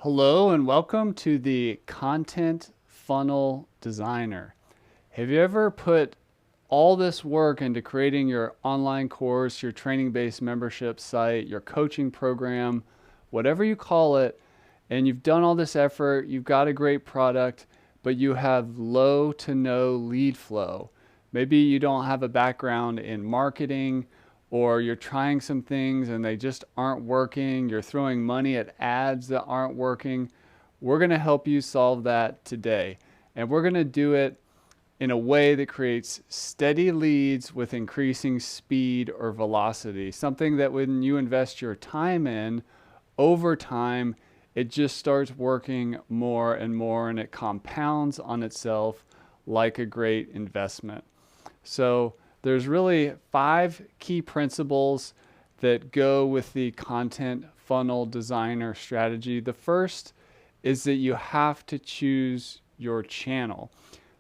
Hello and welcome to the Content Funnel Designer. Have you ever put all this work into creating your online course, your training-based membership site, your coaching program, whatever you call it, and you've done all this effort, you've got a great product, but you have low to no lead flow? Maybe you don't have a background in marketing, or you're trying some things and they just aren't working. You're throwing money at ads that aren't working. We're going to help you solve that today. And we're going to do it in a way that creates steady leads with increasing speed or velocity. Something that when you invest your time in, over time, it just starts working more and more and it compounds on itself like a great investment. So there's really 5 key principles that go with the content funnel designer strategy. The first is that you have to choose your channel.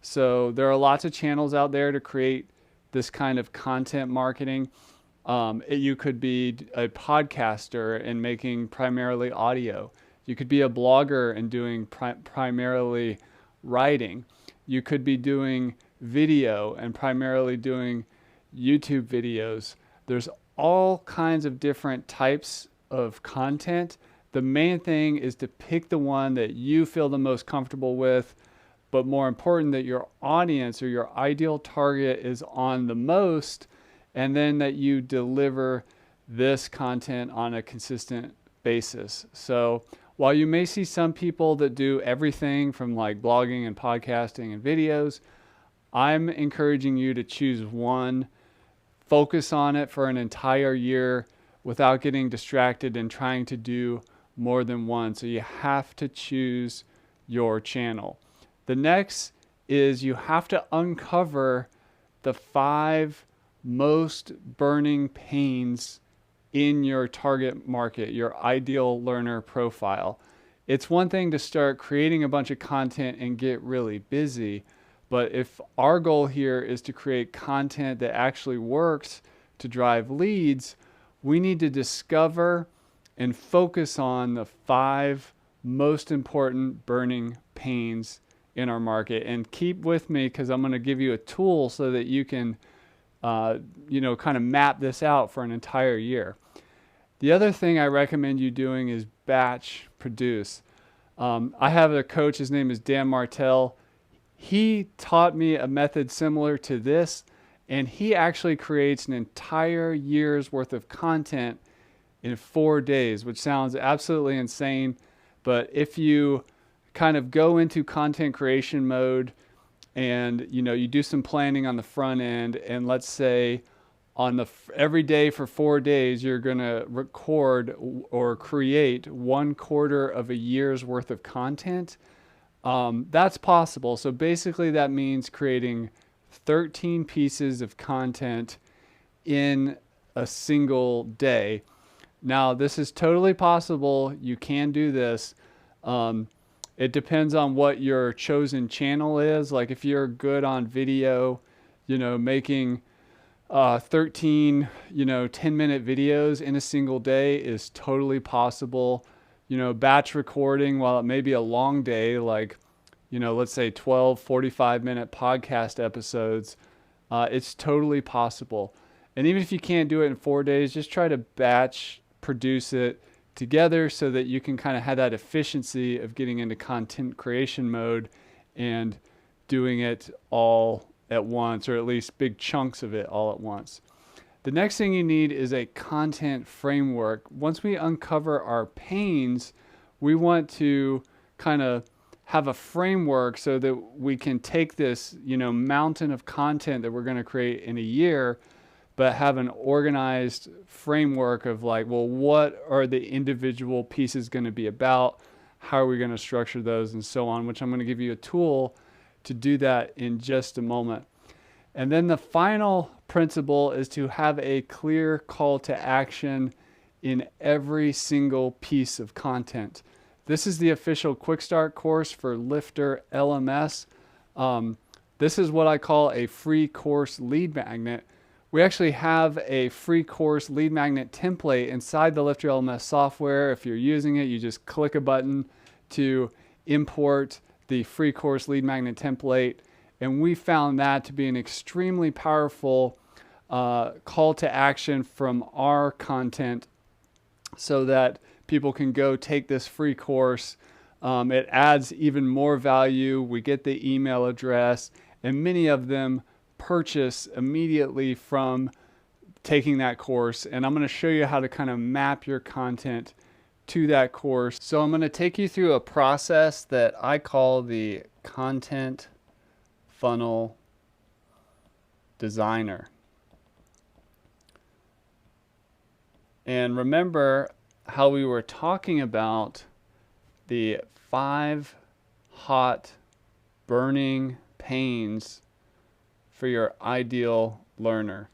So there are lots of channels out there to create this kind of content marketing. You could be a podcaster and making primarily audio. You could be a blogger and doing primarily writing. You could be doing video and primarily doing YouTube videos. There's all kinds of different types of content. The main thing is to pick the one that you feel the most comfortable with, but more important, that your audience or your ideal target is on the most, and then that you deliver this content on a consistent basis. So while you may see some people that do everything from like blogging and podcasting and videos, I'm encouraging you to choose one, focus on it for an entire year without getting distracted and trying to do more than one. So you have to choose your channel. The next is you have to uncover the 5 most burning pains in your target market, your ideal learner profile. It's one thing to start creating a bunch of content and get really busy. But if our goal here is to create content that actually works to drive leads, we need to discover and focus on the 5 most important burning pains in our market. And keep with me because I'm going to give you a tool so that you can, kind of map this out for an entire year. The other thing I recommend you doing is batch produce. I have a coach, his name is Dan Martell. He taught me a method similar to this, and he actually creates an entire year's worth of content in 4 days, which sounds absolutely insane. But if you kind of go into content creation mode and you do some planning on the front end, and let's say on every day for 4 days, you're going to record or create 1/4 of a year's worth of content. That's possible. So basically that means creating 13 pieces of content in a single day. Now, this is totally possible. You can do this. It depends on what your chosen channel is. Like if you're good on video, making 13, 10-minute videos in a single day is totally possible. Batch recording, while it may be a long day, like, let's say 12, 45-minute podcast episodes, it's totally possible. And even if you can't do it in 4 days, just try to batch produce it together so that you can kind of have that efficiency of getting into content creation mode and doing it all at once, or at least big chunks of it all at once. The next thing you need is a content framework. Once we uncover our pains, we want to kind of have a framework so that we can take this, mountain of content that we're going to create in a year, but have an organized framework of like, well, what are the individual pieces going to be about? How are we going to structure those and so on, which I'm going to give you a tool to do that in just a moment. And then the final principle is to have a clear call to action in every single piece of content. This is the official Quick Start course for LifterLMS. This is what I call a free course lead magnet. We actually have a free course lead magnet template inside the LifterLMS software. If you're using it, you just click a button, to import the free course lead magnet template, and we found that to be an extremely powerful call to action from our content so that people can go take this free course. It adds even more value. We get the email address, and many of them purchase immediately from taking that course. And I'm going to show you how to kind of map your content to that course. So I'm going to take you through a process that I call the content funnel designer. And remember how we were talking about the 5 hot burning pains for your ideal learner.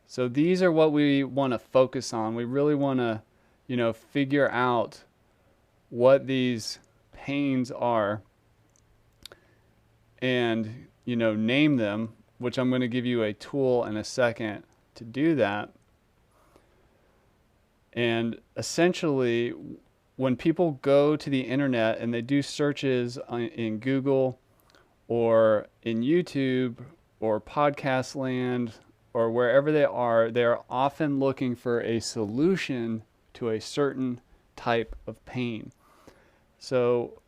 So these are what we want to focus on. We really want to, figure out what these pains are and, name them, which I'm going to give you a tool in a second to do that. And essentially, when people go to the internet and they do searches in Google or in YouTube or podcast land or wherever they're often looking for a solution to a certain type of pain. So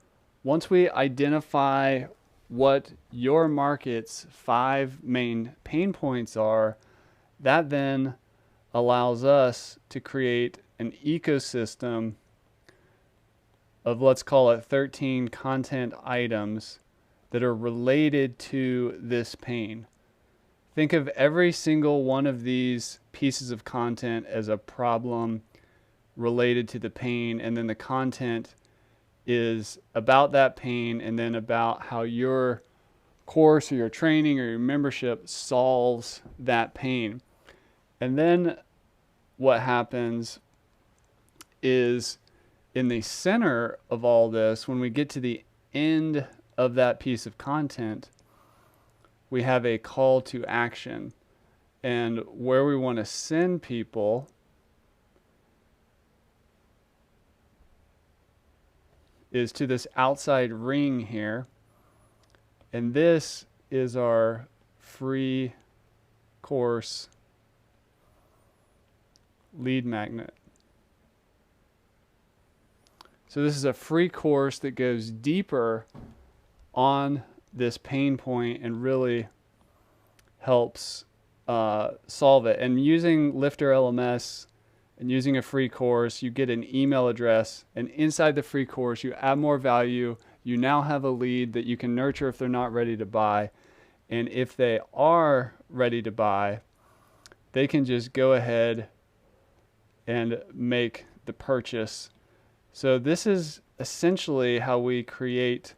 once we identify what your market's 5 main pain points are, that then allows us to create an ecosystem of, let's call it 13 content items that are related to this pain. Think of every single one of these pieces of content as a problem related to the pain, and then the content is about that pain and then about how your course or your training or your membership solves that pain. And then what happens is in the center of all this, when we get to the end of that piece of content, we have a call to action. And where we want to send people is to this outside ring here. And this is our free course lead magnet. So this is a free course that goes deeper on this pain point and really helps solve it. And using LifterLMS and using a free course, you get an email address, and inside the free course, you add more value. You now have a lead that you can nurture if they're not ready to buy. And if they are ready to buy, they can just go ahead and make the purchase. So this is essentially how we create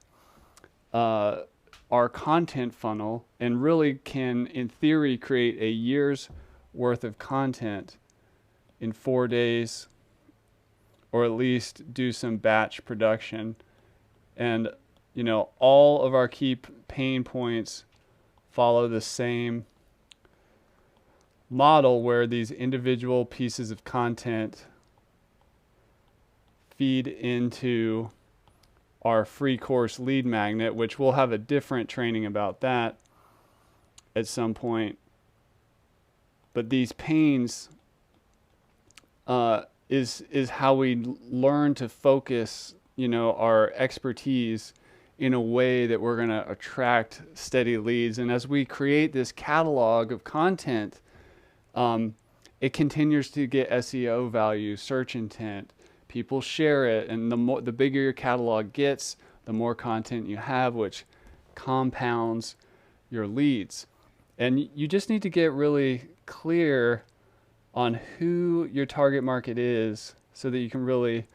our content funnel, and really can, in theory, create a year's worth of content in 4 days, or at least do some batch production. And, all of our key pain points follow the same model where these individual pieces of content feed into our free course lead magnet, which we'll have a different training about that at some point. But these pains is how we learn to focus, our expertise in a way that we're going to attract steady leads. And as we create this catalog of content, it continues to get SEO value, search intent. People share it, and the bigger your catalog gets, the more content you have, which compounds your leads. And you just need to get really clear on who your target market is so that you can really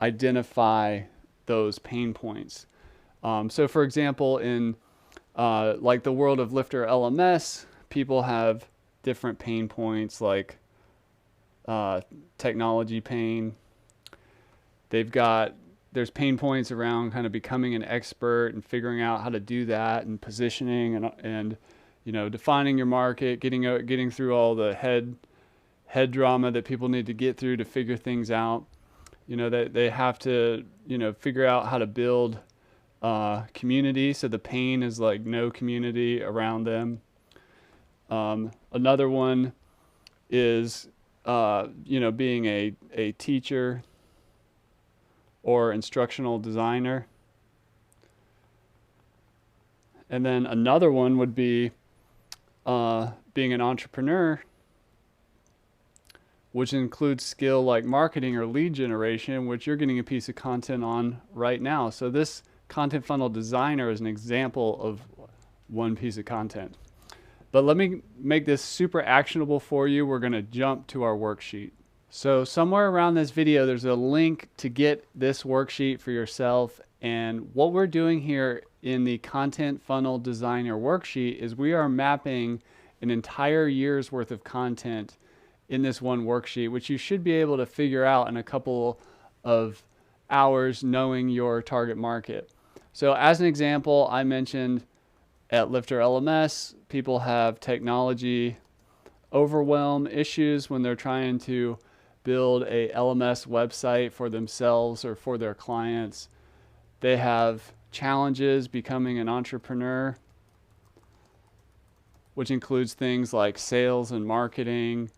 identify those pain points. So for example, in like the world of LifterLMS, people have different pain points like technology pain. There's pain points around kind of becoming an expert and figuring out how to do that, and positioning and defining your market, getting through all the head drama that people need to get through to figure things out. You know, they have to, you know, figure out how to build community. So the pain is like no community around them. Another one is, you know, being a teacher or instructional designer. And then another one would be being an entrepreneur, which includes skill like marketing or lead generation, which you're getting a piece of content on right now. So this content funnel designer is an example of one piece of content. But let me make this super actionable for you. We're going to jump to our worksheet. So somewhere around this video, there's a link to get this worksheet for yourself. And what we're doing here in the content funnel designer worksheet is we are mapping an entire year's worth of content in this one worksheet, which you should be able to figure out in a couple of hours knowing your target market. So as an example, I mentioned at LifterLMS, people have technology overwhelm issues when they're trying to build a LMS website for themselves or for their clients. They have challenges becoming an entrepreneur, which includes things like sales and marketing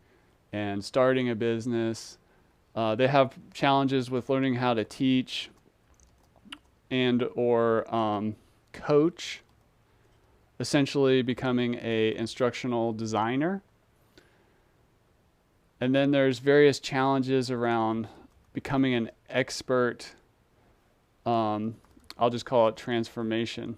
and starting a business. They have challenges with learning how to teach and or coach, essentially becoming a instructional designer. And then there's various challenges around becoming an expert. I'll just call it transformation.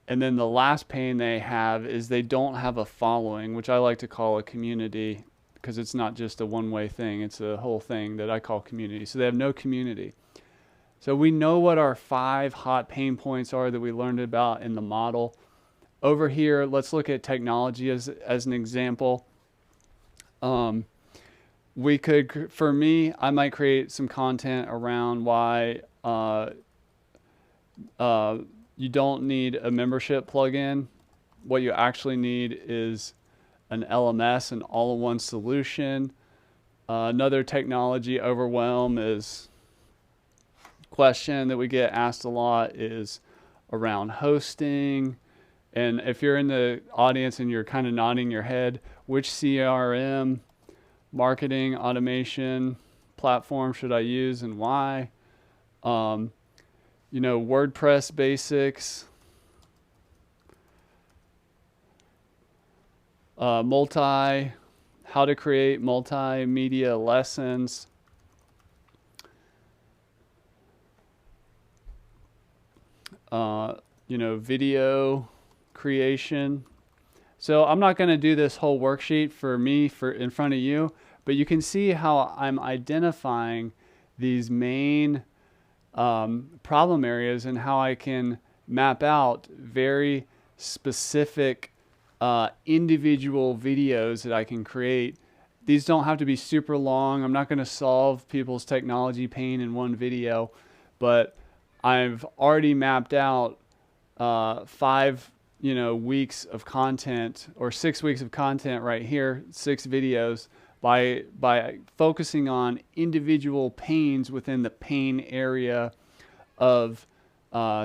And then the last pain they have is they don't have a following, which I like to call a community, because it's not just a one-way thing. It's a whole thing that I call community. So they have no community. So we know what our 5 hot pain points are that we learned about in the model. Over here, let's look at technology as an example. We could, for me, I might create some content around why you don't need a membership plugin. What you actually need is an LMS, an all-in-one solution. Another technology overwhelm is question that we get asked a lot is around hosting. And if you're in the audience and you're kind of nodding your head, which CRM, marketing automation platform should I use and why? You know, WordPress basics, how to create multimedia lessons, you know, video creation. So I'm not going to do this whole worksheet for me in front of you, but you can see how I'm identifying these main problem areas and how I can map out very specific individual videos that I can create. These don't have to be super long. I'm not going to solve people's technology pain in one video, but I've already mapped out 5 weeks of content, or 6 weeks of content right here, 6 videos, by focusing on individual pains within the pain area of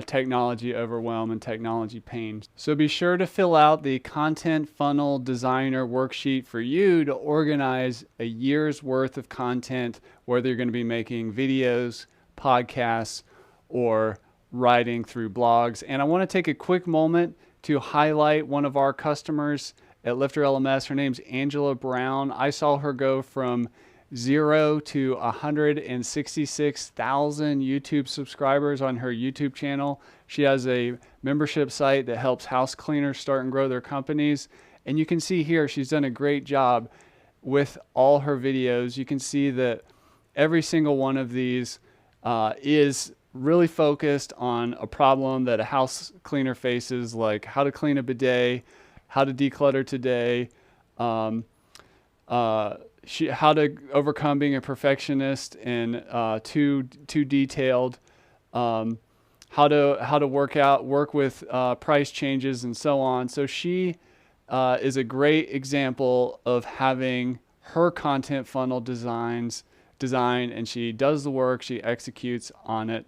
technology overwhelm and technology pain. So be sure to fill out the content funnel designer worksheet for you to organize a year's worth of content, whether you're going to be making videos, podcasts, or writing through blogs. And I want to take a quick moment to highlight one of our customers at LifterLMS. Her name's Angela Brown. I saw her go from 0 to 166,000 YouTube subscribers on her YouTube channel. She has a membership site that helps house cleaners start and grow their companies. And you can see here, she's done a great job with all her videos. You can see that every single one of these is really focused on a problem that a house cleaner faces, like how to clean a bidet, how to declutter today, how to overcome being a perfectionist and too detailed, how to work with price changes and so on. So she is a great example of having her content funnel design, and she does the work, she executes on it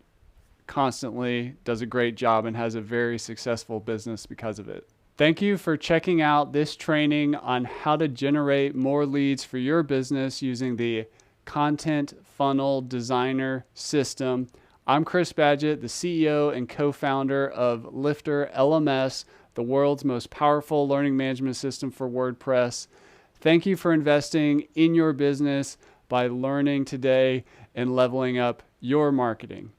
constantly, does a great job, and has a very successful business because of it. Thank you for checking out this training on how to generate more leads for your business using the Content Funnel Designer system. I'm Chris Badgett, the CEO and co-founder of LifterLMS, the world's most powerful learning management system for WordPress. Thank you for investing in your business by learning today and leveling up your marketing.